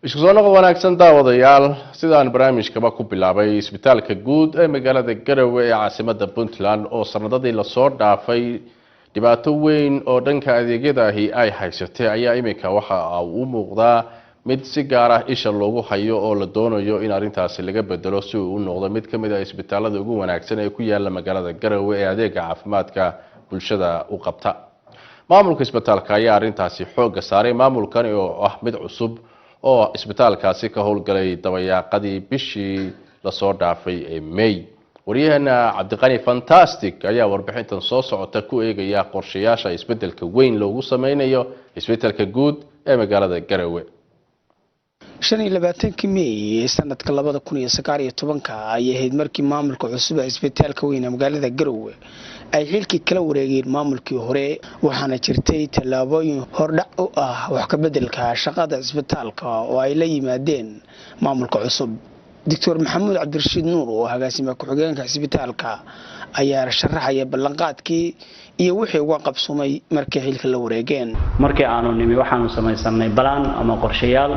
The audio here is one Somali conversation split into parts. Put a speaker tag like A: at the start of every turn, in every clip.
A: isku soo noqod wanaagsan daawadayaal sidaan barnaamijkaba ku bilaabay isbitaalka guud ee magaalada Garowe ee caasimadda Puntland oo sanadadii la soo dhaafay dhibaato weyn oo dhanka adeegyada ahi ay haysatay ayaa iminka waxa uu muuqdaa mid si gaar ah isha loogu hayo oo la doonayo in arintaasi laga bedelo si uu u noqdo mid kamid ah isbitaalada ugu wanaagsan ee ku yaala magaalada Garowe ee adeega caafimaadka bulshada u qabta maamulka isbitaalka ayaa arintaasi xoog saaray maamulkan oo ah mid cusub oo isbitaalkaasi ka howlgalay dabayaaqadii bishii la soo dhaafay ee May wariyahana Cabdiqani Fantastic ayaa warbixintan soo socota ku eegaya qorshayaasha isbedelka weyn loogu sameynayo isbitaalka guud ee magaalada Garowe
B: 25 May sanadka 2019 ay ahayd markii maamulka cusub ee isbitaalka weyn ee magaalada Garowe ay xilkii kala wareegeen maamulkii hore waxaana jirtay talaabooyin hordhac u ah wax ka bedelka shaqada isbitaalka oo ay la yimaadeen maamulka cusub Dr. Maxamuud Cabdirashiid Nuur oo agaasima ku-xigeenka isbitaalka ayaa sharaxaya ballanqaadkii iyo wixii uga qabsoomay markii xilka la wareegeen
C: markii aanu nimi waxaanu samaysanay balaan ama qorshayaal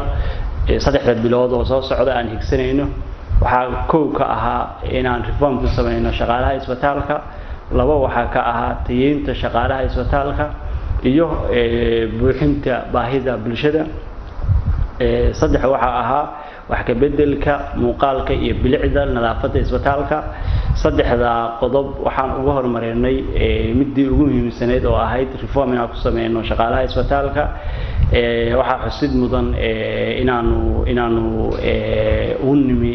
C: 3 bilood oo soo socda aan higsanayno waxa koow ka ahaa inaan reform ku sameeyno shaqaalaha isbitaalka laba waxa ka ahaa tayeynta shaqaalaha isbitaalka iyo buuxinta baahida bulshada saddex waxa ahaa wax ka bedelka muuqaalka iyo bilicda nadaafadda isbitaalka saddexda qodob waxaan ugu hormarinay midii ugu muhiimsaneed oo ahayd reform inaan ku sameeyno shaqaalaha isbitaalka waxa xusid mudan inaanu u nimi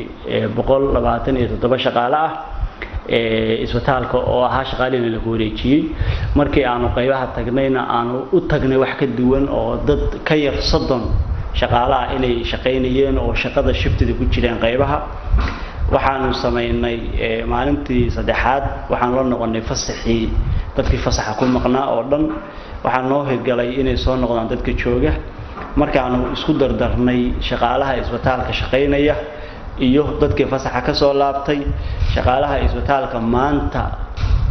C: 127 shaqaale ah isbitaalka oo ahaa shaqaaleena la wareejiyay markii aanu qaybaha tagnayna aanu u tagnay wax ka duwan oo dad ka yar 30 shaqaalaha inay shaqeynayeen oo shaqada shiftida ku jireen qaybaha waxaanu sameynay maalintii saddexaad waxaan la noqonay fasaxii dadkii fasaxa ku maqnaa oo dhan waxaan noo hirgalay inay soo noqdaan dadka jooga markaanu isku dardarnay shaqaalaha isbitaalka shaqeynaya iyo dadkii fasaxa ka soo laabtay shaqaalaha isbitaalka maanta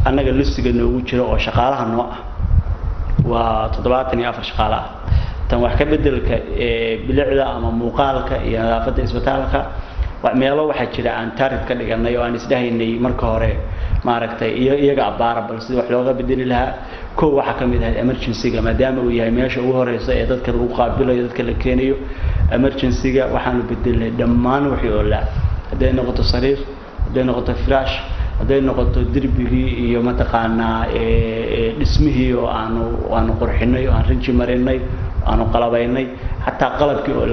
C: anaga listiga noogu jira oo shaqaalaha noo ah waa 74 shaqaalaha tan wax ka bedelka bilicda ama muuqaalka iyo nadaafadda isbitaalka meelo waxa jira aan target ka dhiganay oo aan isdhahaynay marka hore maaragtay iyaga abaara bal sida wax looga bedeli lahaa koo waxa kamid ah emergency-ga maadaama uu yahay meesha ugu horeysa ee dadka lagu qaabilayo dadka la keenayo emergency-ga waxaan bedelay dhammaan wixii oo la haday noqoto sariir haday noqoto flash haday noqoto dirbigii iyo mataqaanaa dhismihii oo aanu qurxinay oo aan rinji marinay aanu qalabaynay hatta qalabkii oo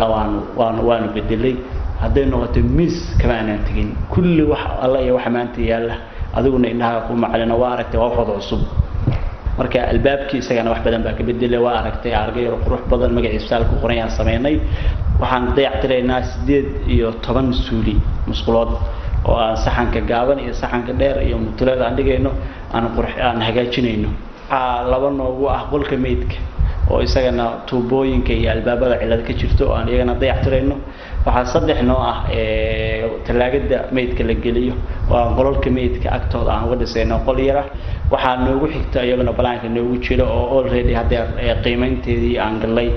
C: waanu bedelay haday noqoto miis kama aanan tagin kulli wax alla iyo wax maanta yaala adiguna indhaha ku macalina waa aragtay waa wada cusub marka albaabkii isagana wax badan baa ka bedelay waa aragtay argayro qurux badan magaciisa isbitaalka qorayaan sameynay waxaan dayactiraynaa 8 iyo 10 suuli musqulood oo aan saxanka gaaban iyo saxanka dheer iyo mutulada aan dhigayno aan hagaajinayno laba noogu ah qolka meydka oo isagana tuubooyinka iyo albaabada cilad ka jirto oo aan iyagana dayactirayno waxa saddex noo ah talaagada meydka la geliyo oo aan qolka meydka agtooda aan uga dhisayno qol yar ah waxa noogu xigta iyagana balaanka noogu jiro oo already hadda qiimaynteedii aan galay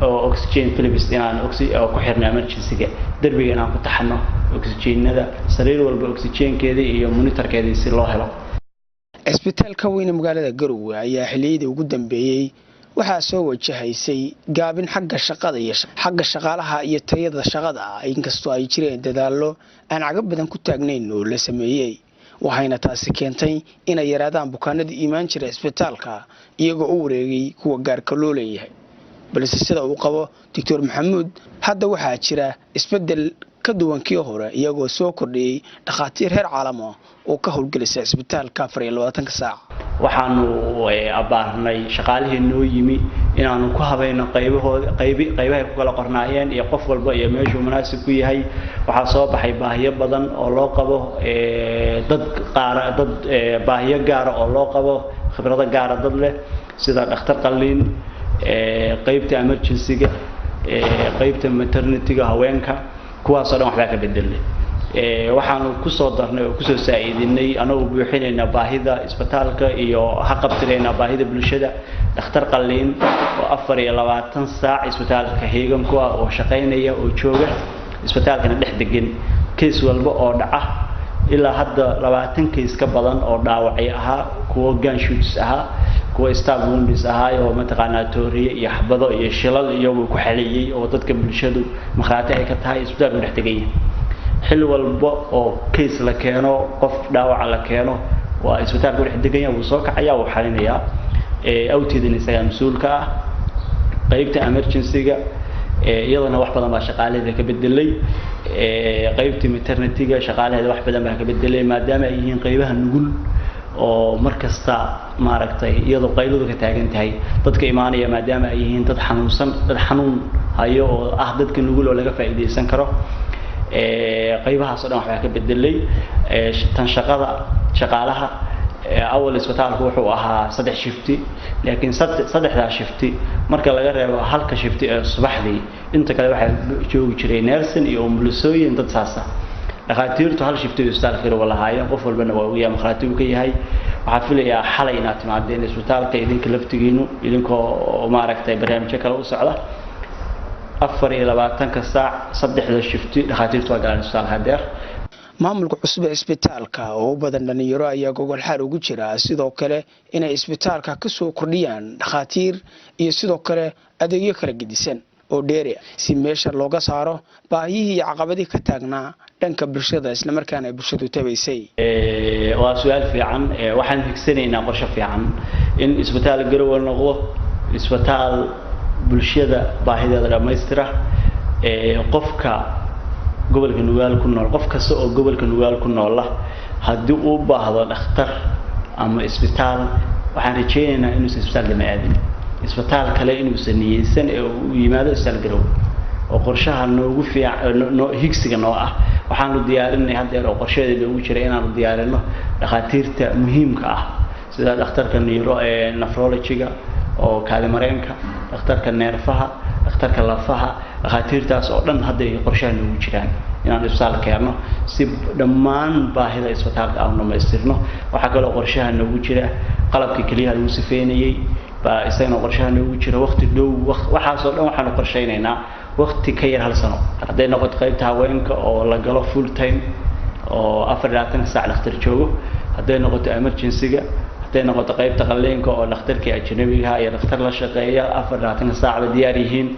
C: oo oxygen philips inaan ku xirnaa emergency-ga darbiga aan ku taxano oxygenada sariir walba oxygenkeedii iyo monitorkeedii si loo helo
B: isbitaalka weyn ee magaalada Garowe ayaa xiliyadii ugu dambeeyay waxaa soo wajahaysay gaabin xagga shaqada iyo xagga shaqaalaha iyo tayada shaqada inkastoo ay jireen dadaallo aan cagab badan ku taagnayn oo la sameeyay waxayna taasi keentay inay yaraadaan bukaanada iimaan jira isbitaalka iyagoo u wareegay kuwa gaarka loo leeyahay balse sida uu qabo Dr. Maxamuud hadda waxaa jira isbedel ka duwankii hore iyagoo soo kordhiyay dhaqaatiir heer caalami ah oo ka howlgalisa isbitaalka 24 saac
C: waxaanu abaarnay shaqaalihii noo yimi inaanu ku habayno qaybaha ku kala qornaayeen iyo qof walba iyo meeshu munaasib ku yahay waxa soo baxay baahiyo badan oo loo qabo dad baahiyo gaar ah oo loo qabo khibrado gaar ah dad leh sida dhakhtar qalliin qaybta emergency-ga qaybta maternity-ga haweenka kuwaas oo dhan waxba ka bedelay waxaanu ku soo darnay oo ku soo saacidinay anagoo buuxinayna baahida isbitaalka iyo haqabtirayna baahida bulshada dhakhtar qalliin oo 24 saac isbitaalka heegan ku ah oo shaqeynaya oo jooga isbitaalkana dhex degan case walba oo dhaca ilaa hadda 20 case ka badan oo dhaawacay ahaa kuwa gunshots ahaa kuwa stab wounds ahaa oo mataqaanaa tooriye iyo xabado iyo shilal iyo ku xaliyay oo dadka bulshadu marxaati ay ka tahay isbitaalka dhex degan xil walba oo case la keeno qof dhaawac la keeno waa isbitaalka dhex degan yahay uu soo kacaya uu xalinaya awtiidin isaga mas'uulka ah qaybta emergency-ga iyadana wax badan baa shaqaalaheeda ka bedelay qaybta maternity-ga shaqaalaheeda wax badan baa ka bedelay maadaama ay yihiin qaybaha nugul oo markasta maaragtay iyadoo qayladu ka taagan tahay dadka imaanaya maadaama ay yihiin dad xanuunsan dad xanuun hayo oo ah dadka nugul oo laga faa'iideysan karo qaybahaas oo dhan waxa ka bedelay tan shaqaalaha أول إسبتال هو حوها صدق شفتي لكن صدق ذا شفتي مركز لجرب حلقة شفتي الصباح دي أنت كده واحد جو جري نيرسن يوم بلسوي أنت تساسا لخاطر تهال شفتي إسبتال خير ولا هاي قفل بنووية مخاطر وكي هاي وحفل يا حلينات مع الدين إسبتال كيدين كلفت جينو يدينكو وما ركتي برنامج شكل وسعله أفر إلى بعدين كساعة صدق ذا شفتي لخاطر توقع الإسبتال هدير
B: maamulka cusub ee isbitaalka oo badan dhalinyaro ayaa gogol xaar ugu jira sidoo kale inay isbitaalka ka soo kordhiyaan dhakhaatiir iyo sidoo kale adeegyo kala gedisan oo dheeri si meesha looga saaro baahiyihii iyo caqabadii ka taagnaa dhanka bulshada isla markaana ay bulshadu tabaysay
C: waa su'aal fiican waxaan fiksanaynaa qorshe fiican in isbitaal Garowe noqdo isbitaal bulshada baahideeda dhameystira qofka gobolka Nugaal ku nool qof kasta oo gobolka Nugaal ku nool haddii uu baahdo dhakhtar ama isbitaal waxaan rajaynaynaa inuu isbitaal dama aadin isbitaal kale inuu saniyeysan ee uu yimaado isbitaal Garowe oo qorshaha noogu fiican higsiga noo ah waxaanu diyaarinay hadda oo qorshadeeda ugu jira inaanu diyaarino dhakhaatiirta muhiimka ah sida dhakhtarka nephrology-ga oo kaadimareenka dhakhtarka neerfaha dhakhtarka lafaha dhakhaatiirtaas oo dhan hadda ay qorshahan ugu jiraan inaan isbitaal keeno si dhammaan baahida isbitaalka aan dhameystirno waxa kale oo qorshahan ugu jira qalabka kaliya lagu sifeynayay baa isagana qorshahan ugu jira waqti dhow waxaas oo dhan waxaan qorsheynaynaa waqti ka yar hal sano hadday noqoto qaybta haweenka oo la galo full time oo 24 saac dhakhtar joogo hadday noqoto emergency-ga hadday noqoto qaybta qalliinka oo dhakhtarkii ajnabiga ah iyo dhakhtar la shaqeeya 24 saac diyaar yihiin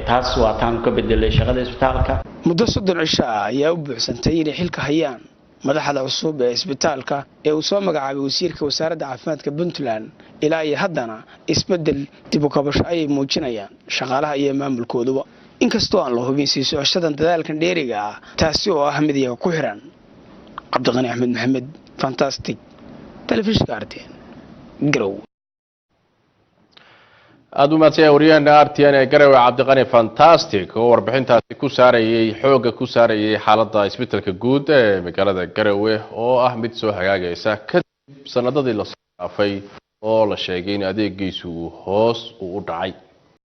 C: taas waa taan ka bedelay shaqada isbitaalka
B: muddo 30 cisho ayaa u buuxsantay inay xilka hayaan madaxda cusub ee isbitaalka ee uu soo magacaabay wasiirka wasaaradda caafimaadka Puntland ilaa iyo haddana isbedel dib u kabasho ay muujinayaan shaqaalaha iyo maamulkooduba inkastoo aan la hubin sii socoshadan dadaalkan dheeriga ah taasi oo ah mid iyaga ku xiran Cabdiqani Axmed Maxamed fantastic telefishinka RTN Garowe
A: aad u maadsan wariyana RTN ee Garowe Cabdiqani fantastic oo warbixintaasi ku saarayay xooga ku saarayay xaaladda isbitaalka guud ee magaalada Garowe oo ah mid soo hagaagaysa kadib sanadadii la soo dhaafay oo la sheegay in adeegiisu hoos u dhacay